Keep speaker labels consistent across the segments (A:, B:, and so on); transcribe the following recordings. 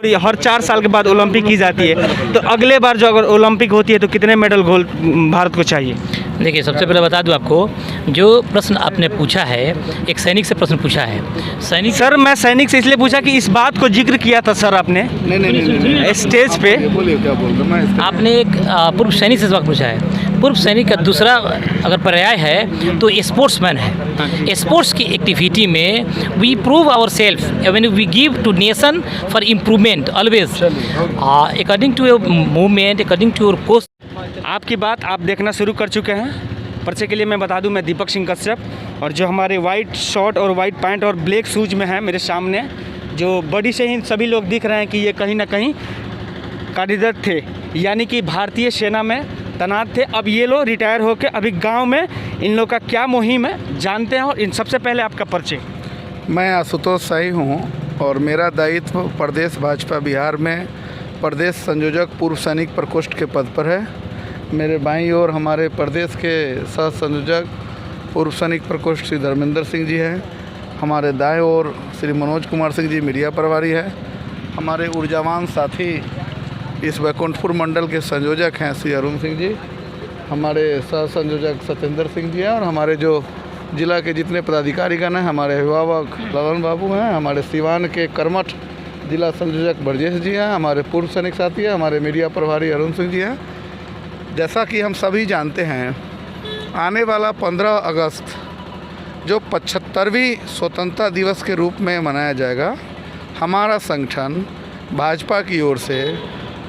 A: और ये हर 4 साल के बाद ओलंपिक की जाती है, तो अगले बार जो अगर ओलंपिक होती है तो कितने मेडल गोल्ड भारत को चाहिए?
B: देखिए, सबसे पहले बता दूं आपको, जो प्रश्न आपने पूछा है, एक सैनिक से प्रश्न पूछा है। सैनिक
A: सर, मैं सैनिक से इसलिए पूछा कि इस बात को जिक्र किया था सर आपने
C: नहीं
A: स्टेज पे।
C: बोलिए क्या बोल रहे हैं। मैं
B: आपने एक पूर्व सैनिक से सवाल पूछा है। पूर्व सैनिक का दूसरा अगर पर्याय है तो स्पोर्ट्समैन है। स्पोर्ट्स की एक्टिविटी में we prove our self when we give to nation for improvement always according to your movement, according to your course.
A: आपकी बात आप देखना शुरू कर चुके हैं। परिचय के लिए मैं बता दूं, मैं दीपक सिंह कश्यप, और जो हमारे वाइट शर्ट और वाइट पैंट और ब्लैक शूज में है मेरे सामने, जो बॉडी से ही सभी लोग दिख रहे हैं कि ये कहीं ना कहीं कार्यरत थे, यानी कि भारतीय सेना में तैनात थे। अब ये लोग रिटायर होकर अभी गांव में इन लोग का क्या मुहिम है जानते हैं। और इन सबसे पहले आपका परिचय।
C: मैं आशुतोष शाही हूँ और मेरा दायित्व प्रदेश भाजपा बिहार में प्रदेश संयोजक पूर्व सैनिक प्रकोष्ठ के पद पर है। मेरे बाईं ओर हमारे प्रदेश के सह संयोजक पूर्व सैनिक प्रकोष्ठ श्री धर्मेंद्र सिंह जी हैं। हमारे दाएं ओर श्री मनोज कुमार सिंह जी मीडिया प्रभारी है। हमारे ऊर्जावान साथी इस बैकुंठपुर मंडल के संयोजक हैं श्री अरुण सिंह जी। हमारे सह संयोजक सत्येंद्र सिंह जी हैं और हमारे जो जिला के जितने पदाधिकारीगण हैं, हमारे अभिभावक ललन बाबू हैं, हमारे सिवान के कर्मठ जिला संयोजक ब्रजेश जी हैं, हमारे पूर्व सैनिक साथी हैं, हमारे मीडिया प्रभारी अरुण सिंह जी हैं। जैसा कि हम सभी जानते हैं, आने वाला 15 अगस्त जो 75वीं स्वतंत्रता दिवस के रूप में मनाया जाएगा, हमारा संगठन भाजपा की ओर से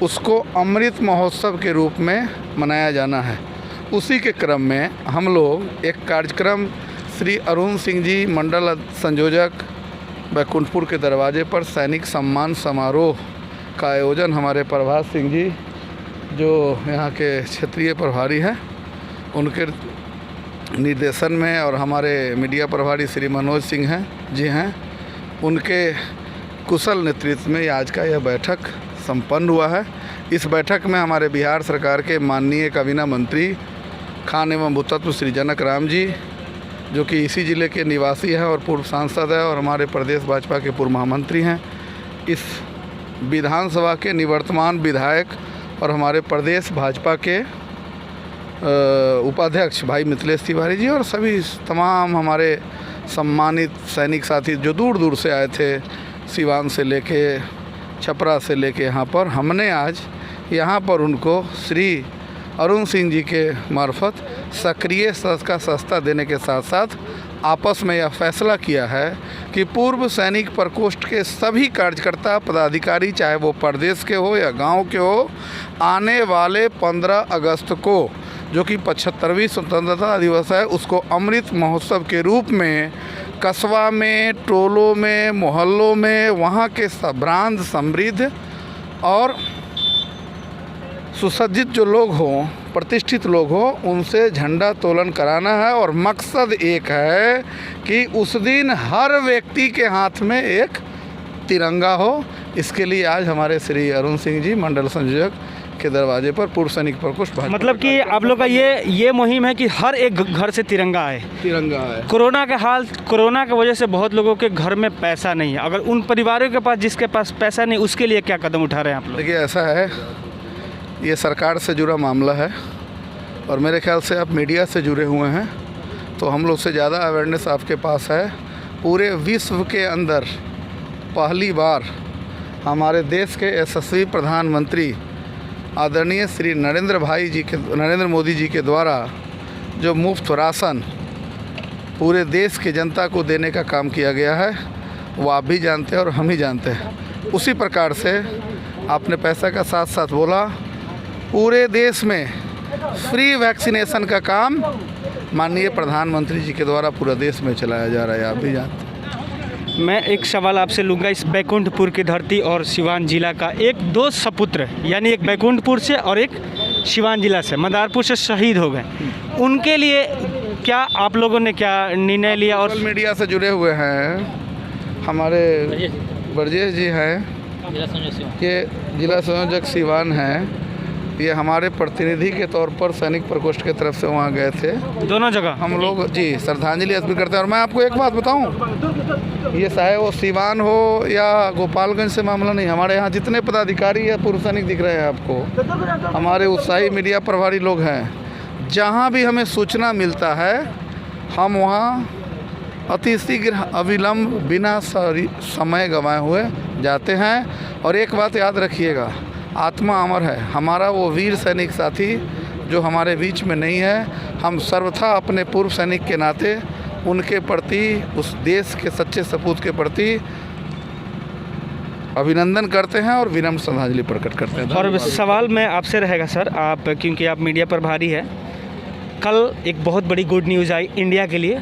C: उसको अमृत महोत्सव के रूप में मनाया जाना है। उसी के क्रम में हम लोग एक कार्यक्रम श्री अरुण सिंह जी मंडल संयोजक बैकुंठपुर के दरवाजे पर सैनिक सम्मान समारोह का आयोजन हमारे प्रभात सिंह जी जो यहाँ के क्षेत्रीय प्रभारी हैं उनके निर्देशन में, और हमारे मीडिया प्रभारी श्री मनोज सिंह हैं उनके कुशल नेतृत्व में आज का यह बैठक संपन्न हुआ है। इस बैठक में हमारे बिहार सरकार के माननीय काबीना मंत्री खान एवं भूतत्व श्री जनक राम जी, जो कि इसी ज़िले के निवासी हैं और पूर्व सांसद हैं और हमारे प्रदेश भाजपा के पूर्व महामंत्री हैं, इस विधानसभा के निवर्तमान विधायक और हमारे प्रदेश भाजपा के उपाध्यक्ष भाई मिथिलेश तिवारी जी, और सभी तमाम हमारे सम्मानित सैनिक साथी जो दूर दूर से आए थे, सिवान से लेके छपरा से लेके यहाँ पर। हमने आज यहाँ पर उनको श्री अरुण सिंह जी के मार्फत सक्रिय का सस्ता देने के साथ साथ आपस में यह फैसला किया है कि पूर्व सैनिक प्रकोष्ठ के सभी कार्यकर्ता पदाधिकारी, चाहे वो प्रदेश के हो या गांव के हो, आने वाले 15 अगस्त को जो कि 75वीं स्वतंत्रता दिवस है, उसको अमृत महोत्सव के रूप में कस्बा में, टोलों में, मोहल्लों में, वहाँ के संभ्रांत समृद्ध और सुसज्जित जो लोग हों, प्रतिष्ठित लोग हों, उनसे झंडा तोलन कराना है। और मकसद एक है कि उस दिन हर व्यक्ति के हाथ में एक तिरंगा हो। इसके लिए आज हमारे श्री अरुण सिंह जी मंडल संयोजक के दरवाजे पर पूर्व सैनिक प्रकोष्ठ,
A: मतलब कि आप लोग का ये मुहिम है कि हर एक घर से तिरंगा आए। कोरोना की वजह से बहुत लोगों के घर में पैसा नहीं है, अगर उन परिवारों के पास जिसके पास पैसा नहीं, उसके लिए क्या कदम उठा रहे हैं आप लोग?
C: देखिए, ऐसा है, ये सरकार से जुड़ा मामला है और मेरे ख्याल से आप मीडिया से जुड़े हुए हैं तो हम लोग से ज़्यादा अवेयरनेस आपके पास है। पूरे विश्व के अंदर पहली बार हमारे देश के यशस्वी प्रधानमंत्री आदरणीय श्री नरेंद्र मोदी जी के द्वारा जो मुफ्त राशन पूरे देश के जनता को देने का काम किया गया है, वो आप भी जानते हैं और हम ही जानते हैं। उसी प्रकार से आपने पैसा का साथ साथ बोला, पूरे देश में फ्री वैक्सीनेशन का काम माननीय प्रधानमंत्री जी के द्वारा पूरा देश में चलाया जा रहा है, आप भी जानते हैं।
A: मैं एक सवाल आपसे लूँगा, इस बैकुंठपुर की धरती और सिवान जिला का दो सपुत्र, यानी एक बैकुंठपुर से और एक सिवान जिला से, मदारपुर से शहीद हो गए, उनके लिए क्या आप लोगों ने क्या निर्णय लिया? और
C: मीडिया से जुड़े हुए हैं हमारे ब्रजेश जी हैं, ये जिला संयोजक सिवान हैं, ये हमारे प्रतिनिधि के तौर पर सैनिक प्रकोष्ठ की तरफ से वहाँ गए थे।
A: दोनों जगह
C: हम लोग जी श्रद्धांजलि अर्पित करते हैं। और मैं आपको एक बात बताऊं, ये चाहे वो सीवान हो या गोपालगंज से मामला नहीं, हमारे यहाँ जितने पदाधिकारी या पूर्व सैनिक दिख रहे हैं आपको, हमारे उत्साही मीडिया प्रभारी लोग हैं। जहाँ भी हमें सूचना मिलता है हम वहाँ अति शीघ्र अविलंब बिना समय गंवाए हुए जाते हैं। और एक बात याद रखिएगा, आत्मा अमर है। हमारा वो वीर सैनिक साथी जो हमारे बीच में नहीं है, हम सर्वथा अपने पूर्व सैनिक के नाते उनके प्रति, उस देश के सच्चे सपूत के प्रति अभिनंदन करते हैं और विनम्र श्रद्धांजलि प्रकट करते हैं।
A: और सवाल मैं आपसे रहेगा सर, आप क्योंकि आप मीडिया प्रभारी है, कल एक बहुत बड़ी गुड न्यूज़ आई इंडिया के लिए,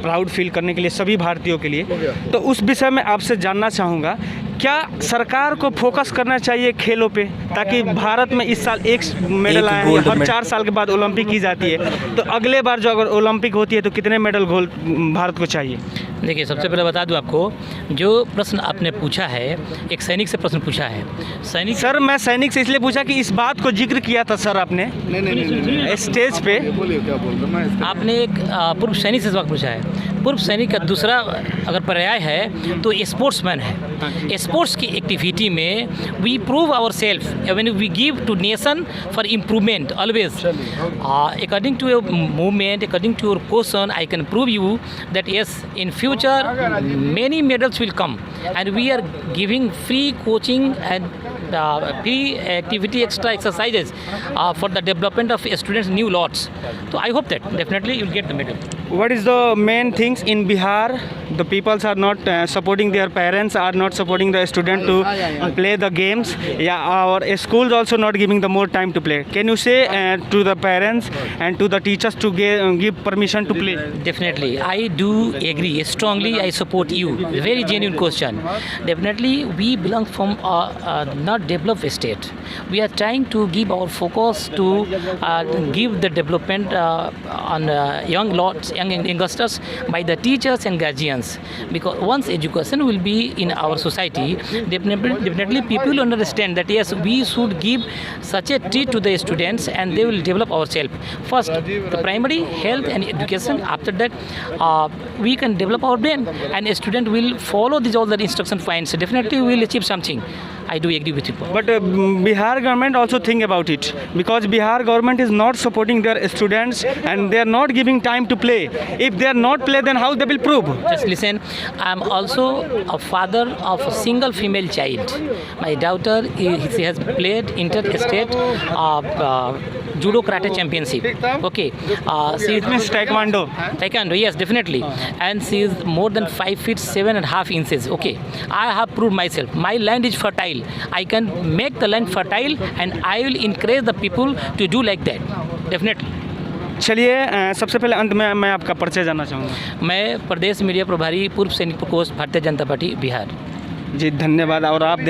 A: प्राउड फील करने के लिए सभी भारतीयों के लिए, तो उस विषय में आपसे जानना चाहूँगा, क्या सरकार को फोकस करना चाहिए खेलों पे, ताकि भारत में इस साल एक मेडल आए हैं, हर 4 साल के बाद ओलंपिक की जाती है, तो अगले बार जो अगर ओलंपिक होती है तो कितने मेडल गोल्ड भारत को चाहिए?
B: देखिए, सबसे पहले बता दूं आपको, जो प्रश्न आपने पूछा है एक सैनिक से प्रश्न पूछा है। सैनिक
A: सर, मैं सैनिक से इसलिए पूछा कि इस बात को जिक्र किया था सर आपने
C: नहीं
A: स्टेज पे।
C: बोलिए क्या बोल रहे हैं। मैं
B: आपने एक पूर्व सैनिक से सवाल पूछा है। पूर्व सैनिक का दूसरा अगर पर्याय है तो स्पोर्ट्समैन है। स्पोर्ट्स की एक्टिविटी में we prove our self when we give to nation for improvement always. According to your movement, according to your question, I can prove you that yes, in future many medals will come, and we are giving free coaching and free activity, extra exercises for the development of students' new lots. So I hope that definitely you will get the medal.
A: What is the main things in Bihar? The peoples are not supporting, their parents are not supporting the student to play the games. Yeah, our schools also not giving the more time to play. Can you say to the parents and to the teachers to give permission to play?
B: Definitely, I do agree strongly. I support you. Very genuine question. Definitely, we belong from not developed state. We are trying to give our focus to give the development on young lots, young youngsters by the teachers and guardians. Because once education will be in our society, definitely people will understand that yes, we should give such a treat to the students and they will develop ourselves. First, the primary health and education. After that, we can develop our brain, and a student will follow these all the instruction points. Definitely, we will achieve something. I do agree with you.
A: But Bihar government also think about it, because Bihar government is not supporting their students and they are not giving time to play. If they are not play, then how they will prove?
B: Just listen. I am also a father of a single female child. My daughter, she has played inter-state judo karate championship. Okay. She
A: Means taekwondo.
B: Taekwondo, yes, definitely. And she is more than 5 feet 7.5 inches. Okay. I have proved myself. My land is fertile. I can make the land fertile, and I will encourage the people to do like that. Definitely.
A: चलिए, सबसे पहले अंत में मैं आपका परिचय जानना चाहूँगा।
B: मैं प्रदेश मीडिया प्रभारी पूर्व सैनिक प्रकोष्ठ भारतीय जनता पार्टी बिहार।
A: जी धन्यवाद। और आप